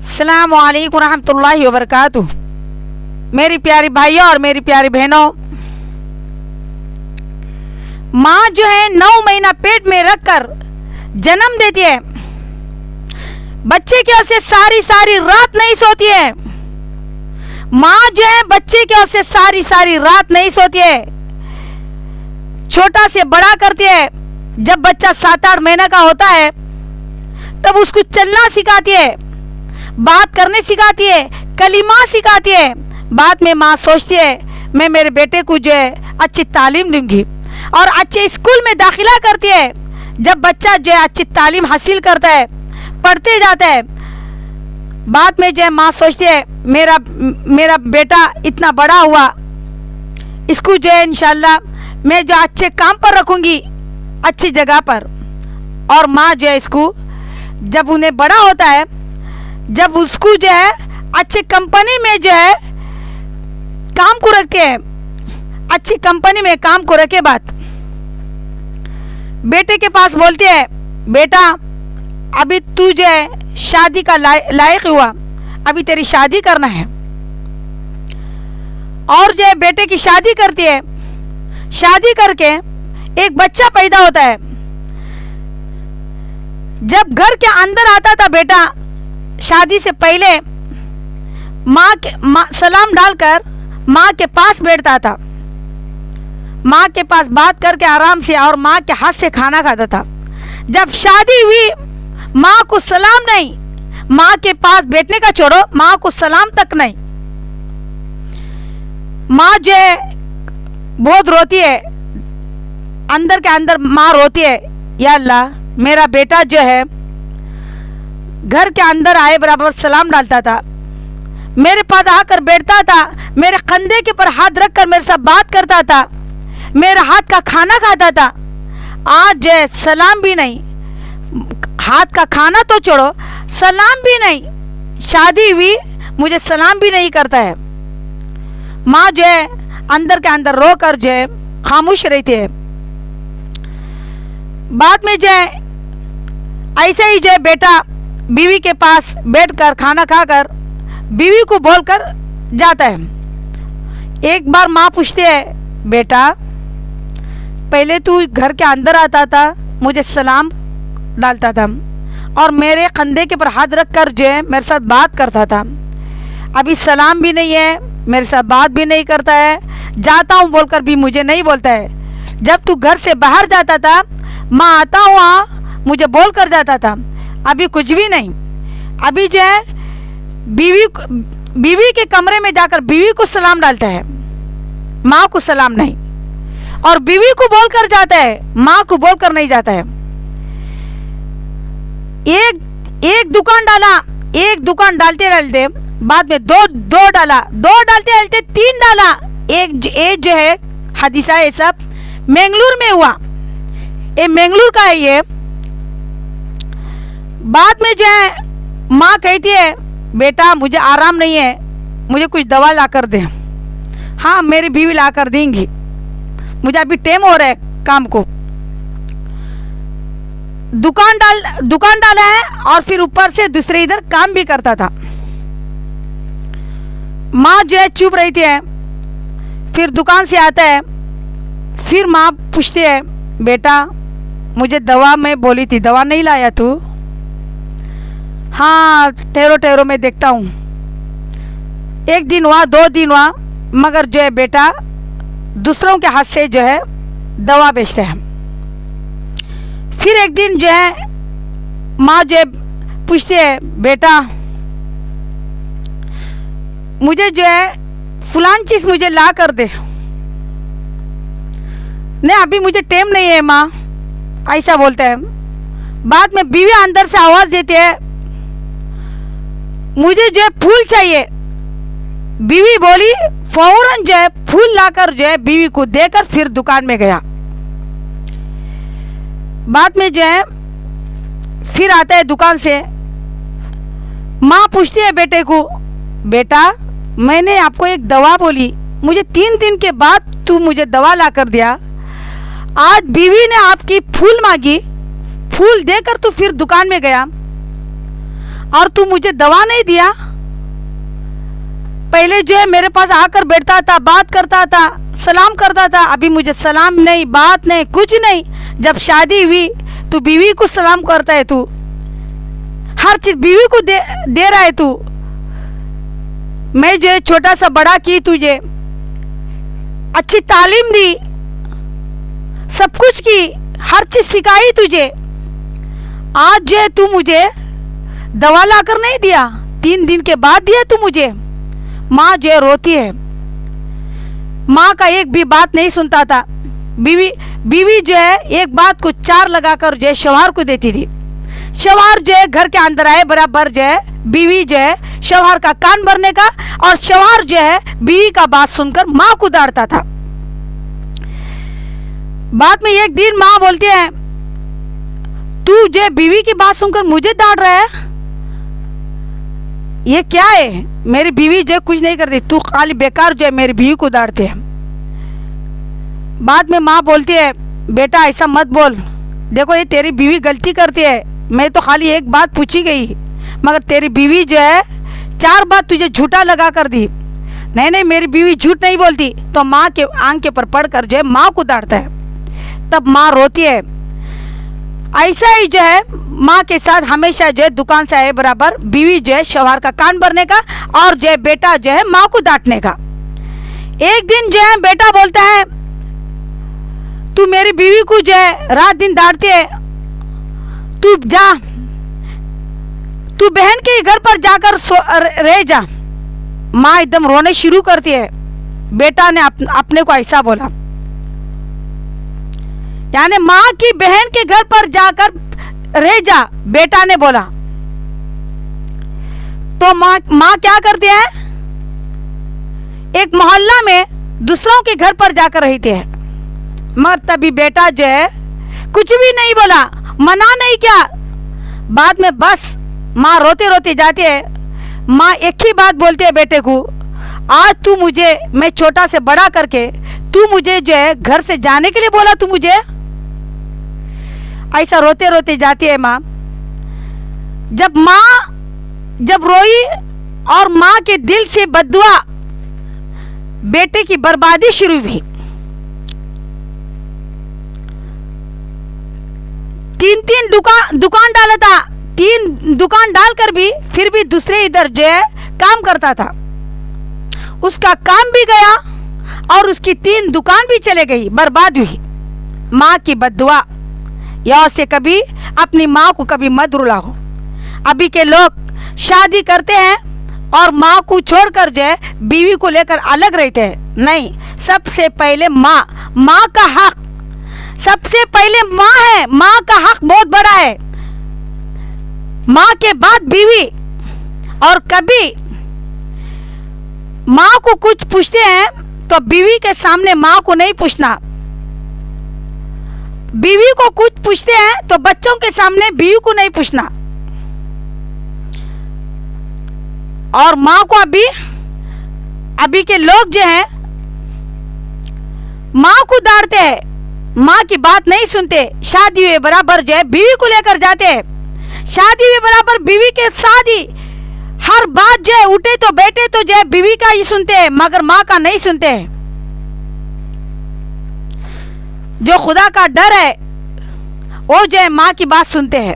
अस्सलामु अलैकुम रहमतुल्लाहि व बरकातुहू। मेरी प्यारी भाइयों और मेरी प्यारी बहनों, माँ जो है 9 महीना पेट में रखकर जन्म देती है। बच्चे की ओर से सारी सारी रात नहीं सोती है। माँ जो है बच्चे की ओर से सारी सारी रात नहीं सोती है। छोटा से बड़ा करती है। जब बच्चा 7-8 महीने का होता है तब उसको चलना सिखाती है, बात करने सिखाती है, कलिमा सिखाती है। बाद में माँ सोचती है मैं मेरे बेटे को जो है अच्छी तालीम दूंगी और अच्छे स्कूल में दाखिला करती है। जब बच्चा जो है अच्छी तालीम हासिल करता है, पढ़ते जाता है, बाद में जो है माँ सोचती है मेरा बेटा इतना बड़ा हुआ, इसको जो है इंशाल्लाह मैं जो अच्छे काम पर रखूंगी, अच्छी जगह पर। और माँ जो है इसको जब उन्हें बड़ा होता है, जब उसको जो है अच्छी कंपनी में जो है काम को रखते हैं, अच्छी कंपनी में काम को रखे बाद बेटे के पास बोलती है बेटा अभी तू जो है शादी का लायक हुआ, अभी तेरी शादी करना है। और जो है बेटे की शादी करती है। शादी करके एक बच्चा पैदा होता है। जब घर के अंदर आता था बेटा, शादी से पहले माँ सलाम डालकर माँ के पास बैठता था, माँ के पास बात करके आराम से और माँ के हाथ से खाना खाता था। जब शादी हुई माँ को सलाम नहीं, माँ के पास बैठने का छोड़ो, माँ को सलाम तक नहीं। माँ जो है बहुत रोती है, अंदर के अंदर माँ रोती है, या अल्लाह मेरा बेटा जो है घर के अंदर आए बराबर सलाम डालता था, मेरे पास आकर बैठता था, मेरे कंधे के ऊपर हाथ रखकर मेरे साथ बात करता था, मेरे हाथ का खाना खाता था। आज जो है सलाम भी नहीं, हाथ का खाना तो छोड़ो, सलाम भी नहीं। शादी हुई मुझे सलाम भी नहीं करता है। माँ जो है अंदर के अंदर रोकर जो है खामोश रहती है। बाद में जो है ऐसे ही जो है बेटा बीवी के पास बैठकर खाना खाकर बीवी को बोलकर जाता है। एक बार माँ पूछती है बेटा पहले तू घर के अंदर आता था, मुझे सलाम डालता था और मेरे कंधे के ऊपर हाथ रखकर जो है मेरे साथ बात करता था, अभी सलाम भी नहीं है, मेरे साथ बात भी नहीं करता है, जाता हूँ बोलकर भी मुझे नहीं बोलता है। जब तू घर से बाहर जाता था माँ आता हूँ मुझे बोल कर जाता था, अभी कुछ भी नहीं। अभी जो है बीवी के कमरे में जाकर बीवी को सलाम डालता है, माँ को सलाम नहीं, और बीवी को बोल कर जाता है, माँ को बोल कर नहीं जाता है। एक दुकान डाला, एक दुकान डालते डालते बाद में दो डाला, दो डालते डालते 3 डाला। एक जो है हादिसा ये सब मैंगलोर में हुआ, ये मैंगलोर का है ये। बाद में जो है माँ कहती है बेटा मुझे आराम नहीं है, मुझे कुछ दवा ला कर दे। हाँ मेरी बीवी ला कर देंगी, मुझे अभी टाइम हो रहा है काम को। दुकान डाला है और फिर ऊपर से दूसरे इधर काम भी करता था। माँ जो है चुप रहती है। फिर दुकान से आता है, फिर माँ पूछती है बेटा मुझे दवा मैं बोली थी, दवा नहीं लाया तू? हाँ ठहरो मैं देखता हूँ। 1 दिन हुआ, 2 दिन हुआ, मगर जो है बेटा दूसरों के हाथ से जो है दवा बेचते हैं। फिर एक दिन जो है माँ जो है पूछती है बेटा मुझे जो है फलान चीज मुझे ला कर दे। नहीं अभी मुझे टाइम नहीं है माँ, ऐसा बोलते हैं। बाद में बीवी अंदर से आवाज देती है मुझे जो है फूल चाहिए। बीवी बोली, फौरन जो है फूल लाकर जो है बीवी को देकर फिर दुकान में गया। बाद में जो है फिर आता है दुकान से, माँ पूछती है बेटे को बेटा मैंने आपको एक दवा बोली, मुझे 3 दिन के बाद तू मुझे दवा ला कर दिया। आज बीवी ने आपकी फूल मांगी, फूल देकर तू फिर दुकान में गया और तू मुझे दवा नहीं दिया। पहले जो है मेरे पास आकर बैठता था, बात करता था, सलाम करता था, अभी मुझे सलाम नहीं, बात नहीं, कुछ नहीं। जब शादी हुई तू बीवी को सलाम करता है, तू हर चीज बीवी को दे रहा है तू। मैं जो है छोटा सा बड़ा की, तुझे अच्छी तालीम दी, सब कुछ की, हर चीज सिखाई तुझे। आज जो है तू मुझे दवा लाकर नहीं दिया, 3 दिन के बाद दिया तू मुझे। माँ जो है रोती है, माँ का एक भी बात नहीं सुनता था। बीवी जो है एक बात को 4 लगाकर जो है शौहर को देती थी। शौहर जो है घर के अंदर आए बराबर जो है बीवी जो है शौहर का कान भरने का, और शौहर जो है बीवी का बात सुनकर माँ को डांटता था। बाद में एक दिन माँ बोलती है, तू जो है बीवी की बात सुनकर मुझे डांट रहा है, ये क्या है? मेरी बीवी जो कुछ नहीं करती, तू खाली बेकार जो है मेरी बीवी को डांटते है। बाद में माँ बोलती है, बेटा ऐसा मत बोल, देखो ये तेरी बीवी गलती करती है, मैं तो खाली एक बात पूछी गई, मगर तेरी बीवी जो है 4 बात तुझे झूठा लगा कर दी। नहीं मेरी बीवी झूठ नहीं बोलती। तो माँ के आंख के पर पड़कर जो है माँ को डांटता है। तब माँ रोती है। ऐसा ही जो है माँ के साथ हमेशा जो है दुकान से आए बराबर बीवी जो है शौहर का कान भरने का, और जो है बेटा जो है माँ को डांटने का। एक दिन जो है बेटा बोलता है, तू मेरी बीवी को जो है रात दिन डांटती है, तू जा, तू बहन के घर पर जाकर रह जा। माँ एकदम रोने शुरू करती है। बेटा ने अपने को ऐसा बोला, यानी माँ की बहन के घर पर जाकर रह जा, बेटा ने बोला। तो माँ क्या करती है, एक मोहल्ला में दूसरों के घर पर जाकर रहती है, मगर तभी बेटा जो है कुछ भी नहीं बोला, मना नहीं किया। बाद में बस माँ रोते रोते जाती है। माँ एक ही बात बोलती है बेटे को, आज तू मुझे, मैं छोटा से बड़ा करके, तू मुझे जो है घर से जाने के लिए बोला, तू मुझे ऐसा रोते रोते जाती है माँ। जब रोई और माँ के दिल से बद्दुआ, बेटे की बर्बादी शुरू हुई। 3 दुकान डाला था, 3 दुकान डालकर भी फिर भी दूसरे इधर जो है काम करता था। उसका काम भी गया और उसकी 3 दुकान भी चले गई, बर्बाद हुई। माँ की बद्दुआ। या से कभी अपनी माँ को कभी मत रुलाओ। अभी के लोग शादी करते हैं और माँ को छोड़कर जो है बीवी को लेकर अलग रहते हैं। नहीं, सबसे पहले माँ का हक, सबसे पहले माँ है। माँ का हक बहुत बड़ा है, माँ के बाद बीवी। और कभी माँ को कुछ पूछते हैं तो बीवी के सामने माँ को नहीं पूछना। बीवी को कुछ पूछते हैं तो बच्चों के सामने बीवी को नहीं पूछना। और माँ को अभी के लोग जो हैं माँ को डांटते हैं, माँ की बात नहीं सुनते। शादी हुए बराबर जो है बीवी को लेकर जाते हैं, शादी हुए बराबर बीवी के साथ ही हर बात जो है उठे तो बैठे तो जो है बीवी का ही सुनते हैं, मगर माँ का नहीं सुनते हैं। जो खुदा का डर है वो जो है माँ की बात सुनते हैं।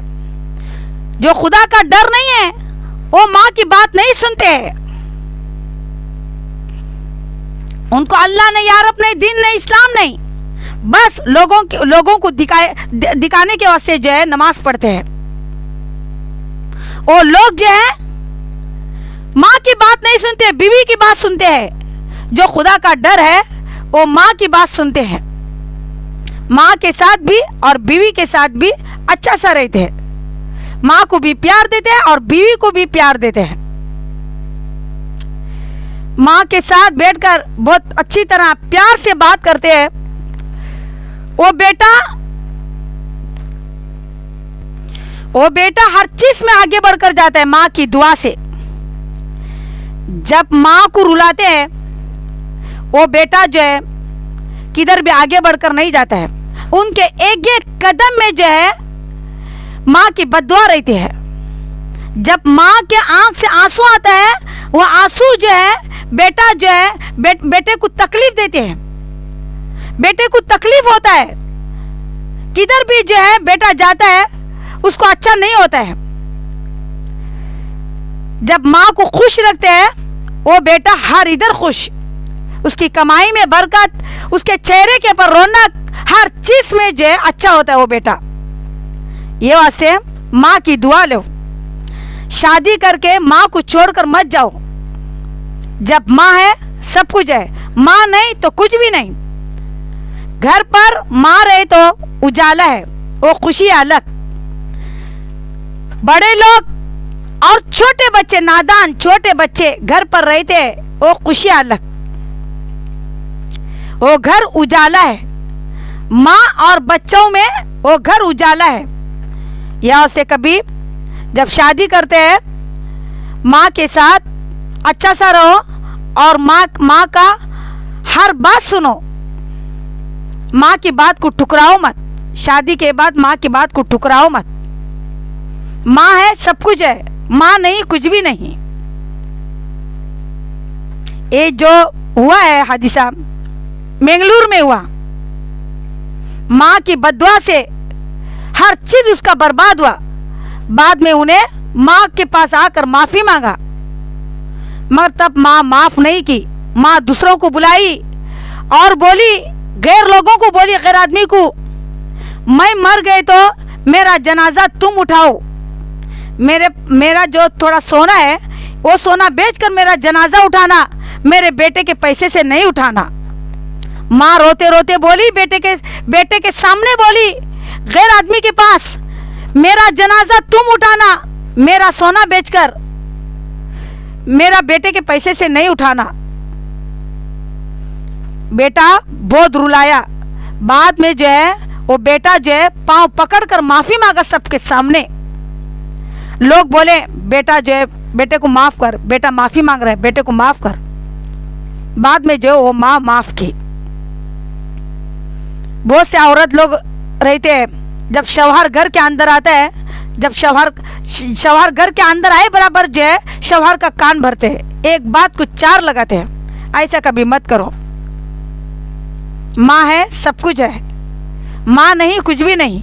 जो खुदा का डर नहीं है वो माँ की बात नहीं सुनते हैं। उनको अल्लाह नहीं, यारब नहीं, दीन नहीं, इस्लाम नहीं, बस लोगों को दिखाने के वास्ते जो है नमाज पढ़ते हैं। वो लोग जो है माँ की बात नहीं सुनते, बीवी की बात सुनते हैं। जो खुदा का डर है वो माँ की बात सुनते हैं, माँ के साथ भी और बीवी के साथ भी अच्छा सा रहते हैं। माँ को भी प्यार देते हैं और बीवी को भी प्यार देते हैं। माँ के साथ बैठकर बहुत अच्छी तरह प्यार से बात करते हैं। वो बेटा हर चीज में आगे बढ़कर जाता है माँ की दुआ से। जब माँ को रुलाते हैं वो बेटा जो है किधर भी आगे बढ़कर नहीं जाता है। उनके एक एक कदम में जो है माँ की बद्दुआ रहती है। जब माँ के आंख से आंसू आता है, वो आंसू जो है बेटा जो है बेटे को तकलीफ देते हैं, बेटे को तकलीफ होता है। किधर भी जो है बेटा जाता है उसको अच्छा नहीं होता है। जब माँ को खुश रखते हैं वो बेटा हर इधर खुश, उसकी कमाई में बरकत, उसके चेहरे के पर रौनक, हर चीज में जो है अच्छा होता है वो बेटा। ये वास्ते माँ की दुआ लो, शादी करके माँ को छोड़कर मत जाओ। जब माँ है सब कुछ है, माँ नहीं तो कुछ भी नहीं। घर पर माँ रहे तो उजाला है, वो खुशी अलग। बड़े लोग और छोटे बच्चे, नादान छोटे बच्चे घर पर रहते हैं, वो खुशी अलग। वो घर उजाला है, माँ और बच्चों में वो घर उजाला है। यहाँ से कभी जब शादी करते हैं माँ के साथ अच्छा सा रहो और माँ का हर बात सुनो, माँ की बात को ठुकराओ मत। शादी के बाद माँ की बात को ठुकराओ मत। माँ है सब कुछ है, माँ नहीं कुछ भी नहीं। ये जो हुआ है हादिसा बेंगलुरु में हुआ, माँ की बद्दुआ से हर चीज उसका बर्बाद हुआ। बाद में उन्हें माँ के पास आकर माफी मांगा, मगर तब माँ माफ नहीं की। माँ दूसरों को बुलाई और बोली, गैर लोगों को बोली, गैर आदमी को, मैं मर गए तो मेरा जनाजा तुम उठाओ। मेरा जो थोड़ा सोना है वो सोना बेचकर मेरा जनाजा उठाना, मेरे बेटे के पैसे से नहीं उठाना। माँ रोते रोते बोली, बेटे के सामने बोली, गैर आदमी के पास, मेरा जनाजा तुम उठाना, मेरा सोना बेचकर मेरा बेटे के पैसे से नहीं उठाना। बेटा बहुत रुलाया। बाद में जो है वो बेटा जो है पांव पकड़कर माफी मांगा सबके सामने। लोग बोले बेटा जो है बेटे को माफ कर, बेटा माफी मांग रहा है, बेटे को माफ कर। बाद में जो वो माँ माफ की। बहुत से औरत लोग रहते हैं, जब शौहर घर के अंदर आता है, जब शौहर घर के अंदर आए बराबर जो है शौहर का कान भरते हैं, एक बात को चार लगाते हैं। ऐसा कभी मत करो। माँ है सब कुछ है, माँ नहीं कुछ भी नहीं।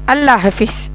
अल्लाह हाफिज।